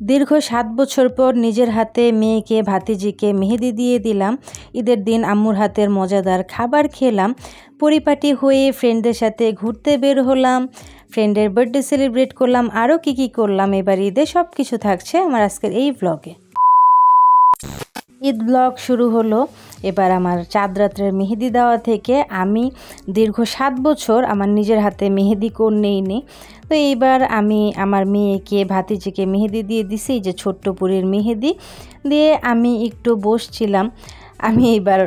দীর্ঘ 7 বছর পর নিজের হাতে মেয়েকে ভাতিজিকে মেহেদি দিয়ে দিলাম। ঈদের দিন আম্মুর হাতের মজাদার খাবার খেলাম। পরিপাটি হয়ে ফ্রেন্ডদের সাথে ঘুরতে বের হলাম, ফ্রেন্ডের বার্থডে সেলিব্রেট করলাম। আরও কি করলাম এবার ঈদে সব কিছু থাকছে আমার আজকের এই ব্লগে। ঈদ ব্লগ শুরু হলো এবার আমার চাঁদ রাত্রের মেহেদি দেওয়া থেকে। আমি দীর্ঘ 7 বছর আমার নিজের হাতে মেহেদি নেইনি, তো এইবার আমি আমার মেয়েকে ভাতিজিকে মেহেদি দিয়ে দিছি। যে ছোট্ট পুরীর মেহেদি দিয়ে আমি একটু বসছিলাম। আমি এইবার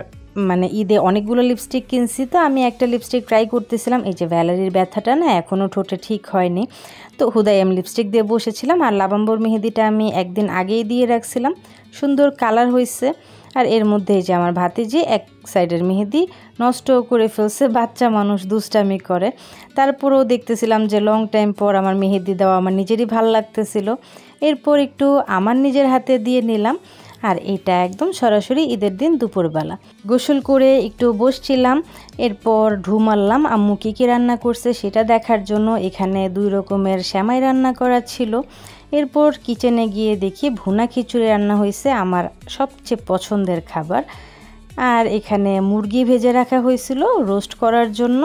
ঈদে অনেকগুলো লিপস্টিক কিনছি, তো আমি একটা লিপস্টিক ট্রাই করতেছিলাম। এই যে ভ্যালারির ব্যথাটা না এখনও ঠোঁটে ঠিক হয়নি, তো হুদাই আমি লিপস্টিক দিয়ে বসেছিলাম। আর লাবাম্বর মেহেদিটা আমি একদিন আগেই দিয়ে রাখছিলাম, সুন্দর কালার হয়েছে। আর এর মধ্যে যে আমার ভাতিজি এক সাইডের মেহেদি নষ্ট করে ফেলছে। বাচ্চা মানুষ দুষ্টামি করে, তারপরেও দেখতেছিলাম যে লং টাইম পর আমার মেহেদি দেওয়া আমার নিজেরই ভালো লাগতেছিল। এরপর একটু আমার নিজের হাতে দিয়ে নিলাম। আর এটা একদম সরাসরি ঈদের দিন দুপুরবেলা গোসল করে একটু বসছিলাম। এরপর ঢু মারলাম আম্মু কী রান্না করছে সেটা দেখার জন্য। এখানে 2 রকমের সেমাই রান্না করা ছিল। এরপর কিচেনে গিয়ে দেখি ভুনা খিচুড়ি রান্না হয়েছে, আমার সবচেয়ে পছন্দের খাবার। আর এখানে মুরগি ভেজে রাখা হয়েছিল রোস্ট করার জন্য।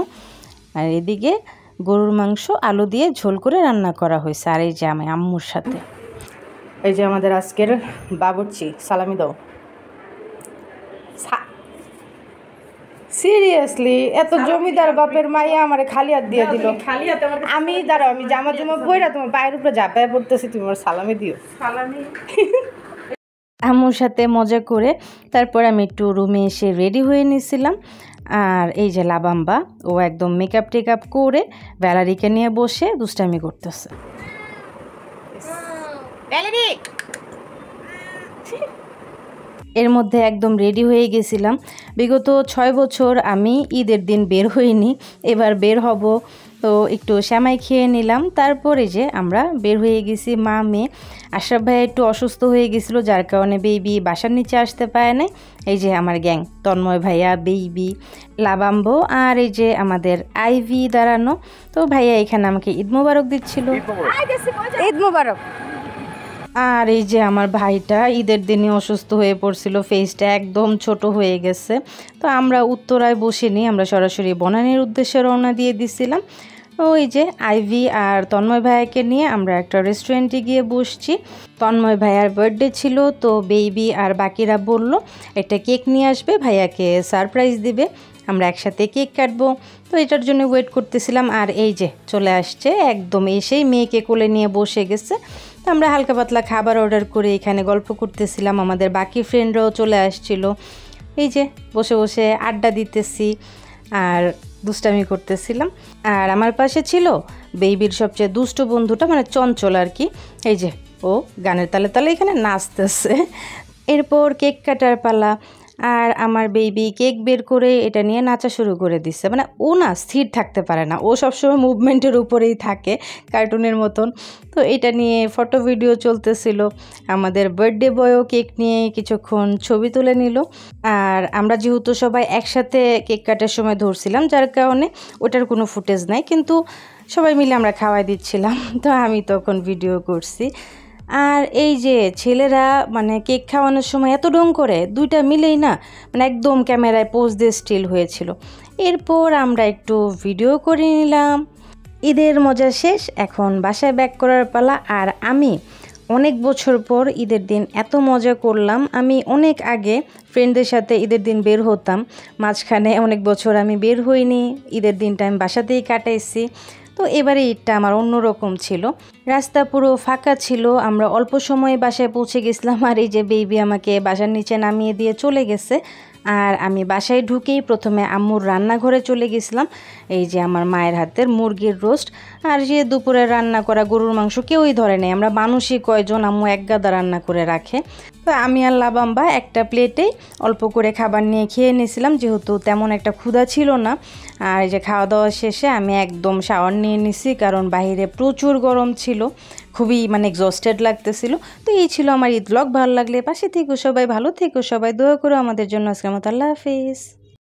আর এদিকে গরুর মাংস আলু দিয়ে ঝোল করে রান্না করা হয়েছে। আর এই যে আমি আম্মুর সাথে এই যে আমাদের আজকের বাবুর্চি। সালামি দাও। সিরিয়াসলি এত জমিদার বাপের মাইয়া আমারে খালি হাত দিয়ে দিল। আমি দাঁড়াও, আমি জামা জমা বইরা তোমার পায়ের উপরে ঝাঁপায় পড়তেছি, তুমি আমার সালামি দিও। সালামি আম্মুর সাথে মজা করে তারপর আমি একটু রুমে এসে রেডি হয়ে নিয়েছিলাম। আর এই যে লাবাম্বা ও একদম মেকআপ টেকআপ করে ভ্যালারিকে নিয়ে বসে দুষ্টামি করতেছে। এর মধ্যে একদম রেডি হয়ে গেছিলাম। বিগত 6 বছর আমি ঈদের দিন বের হইনি, এবার বের হব, তো একটু সেমাই খেয়ে নিলাম। তারপরে যে আমরা বের হয়ে গেছি মা মেয়ে। আশরাফ ভাই একটু অসুস্থ হয়ে গেছিলো, যার কারণে বেবি বাসার নিচে আসতে পারে নাই। এই যে আমার গ্যাং, তন্ময় ভাইয়া, বেবি, লাবাম্বো আর এই যে আমাদের আইভি দাঁড়ানো। তো ভাইয়া এখানে আমাকে ঈদ মোবারক দিচ্ছিল। ঈদ মোবারক। আর এই যে আমার ভাইটা ঈদের দিনে অসুস্থ হয়ে পড়ছিল, ফেসটা একদম ছোট হয়ে গেছে। তো আমরা উত্তরায় বসিনি, আমরা সরাসরি বনানীর উদ্দেশ্যে রওনা দিয়ে দিছিলাম। ওই যে আইভি আর তন্ময় ভাইয়াকে নিয়ে আমরা একটা রেস্টুরেন্টে গিয়ে বসছি। তন্ময় ভাইয়ার বার্থডে ছিল, তো বেবি আর বাকিরা বলল একটা কেক নিয়ে আসবে, ভাইয়াকে সারপ্রাইজ দিবে, আমরা একসাথে কেক কাটবো। তো এটার জন্য ওয়েট করতেছিলাম। আর এই যে চলে আসছে, একদম এসেই মেয়েকে কোলে নিয়ে বসে গেছে। তো আমরা হালকা পাতলা খাবার অর্ডার করে এখানে গল্প করতেছিলাম, আমাদের বাকি ফ্রেন্ডরাও চলে আসছিল। এই যে বসে বসে আড্ডা দিতেছি আর দুষ্টামি করতেছিলাম। আর আমার পাশে ছিল বেবির সবচেয়ে দুষ্ট বন্ধুটা, চঞ্চল আর কি। এই যে ও গানের তালে তালে এখানে নাচতেছে। এরপর কেক কাটার পালা। আর আমার বেবি কেক বের করে এটা নিয়ে নাচা শুরু করে দিচ্ছে। ও না স্থির থাকতে পারে না, ও সবসময় মুভমেন্টের উপরেই থাকে কার্টুনের মতন। তো এটা নিয়ে ফটো ভিডিও চলতেছিল। আমাদের বার্থডে বয়ও কেক নিয়ে কিছুক্ষণ ছবি তুলে নিল। আর আমরা যেহেতু সবাই একসাথে কেক কাটার সময় ধরছিলাম, যার কারণে ওটার কোনো ফুটেজ নাই, কিন্তু সবাই মিলে আমরা খাওয়াই দিচ্ছিলাম, তো আমি তখন ভিডিও করছি। আর এই যে ছেলেরা কেক খাওয়ানোর সময় এত ঢং করে, দুইটা মিলেই না একদম ক্যামেরায় পোজ দিয়ে স্টিল হয়েছিল। এরপর আমরা একটু ভিডিও করে নিলাম। ঈদের মজা শেষ, এখন বাসায় ব্যাক করার পালা। আর আমি অনেক বছর পর ঈদের দিন এত মজা করলাম। আমি অনেক আগে ফ্রেন্ডদের সাথে ঈদের দিন বের হতাম, মাঝখানে অনেক বছর আমি বের হইনি, ঈদের দিনটা আমি বাসাতেই কাটাইছি। তো এবারে ঈদটা আমার অন্যরকম ছিল, রাস্তা পুরো ফাঁকা ছিল, আমরা অল্প সময়ে বাসায় পৌঁছে গেছিলাম। আর এই যে বেবি আমাকে বাসার নিচে নামিয়ে দিয়ে চলে গেছে। আর আমি বাসায় ঢুকেই প্রথমে আম্মুর রান্নাঘরে চলে গেছিলাম। এই যে আমার মায়ের হাতের মুরগির রোস্ট আর যে দুপুরে রান্না করা গরুর মাংস কেউই ধরে নেই, আমরা মানুষই কয়জন, আম্মু এক গাদা রান্না করে রাখে। তো আমি আর লাবাম্বা একটা প্লেটেই অল্প করে খাবার নিয়ে খেয়ে নিয়েছিলাম, যেহেতু তেমন একটা ক্ষুধা ছিল না। আর এই যে খাওয়া দাওয়া শেষে আমি একদম শাওয়ার নিয়ে নিছি, কারণ বাইরে প্রচুর গরম ছিল, খুবই এক্সস্টেড লাগতেছিল। তো এই ছিল আমার ঈদ ব্লগ। ভালো লাগলে পাশে থেকো সবাই, ভালো থেকো সবাই, দোয়া করো আমাদের জন্য। আজকের মতো আল্লাহ হাফিজ।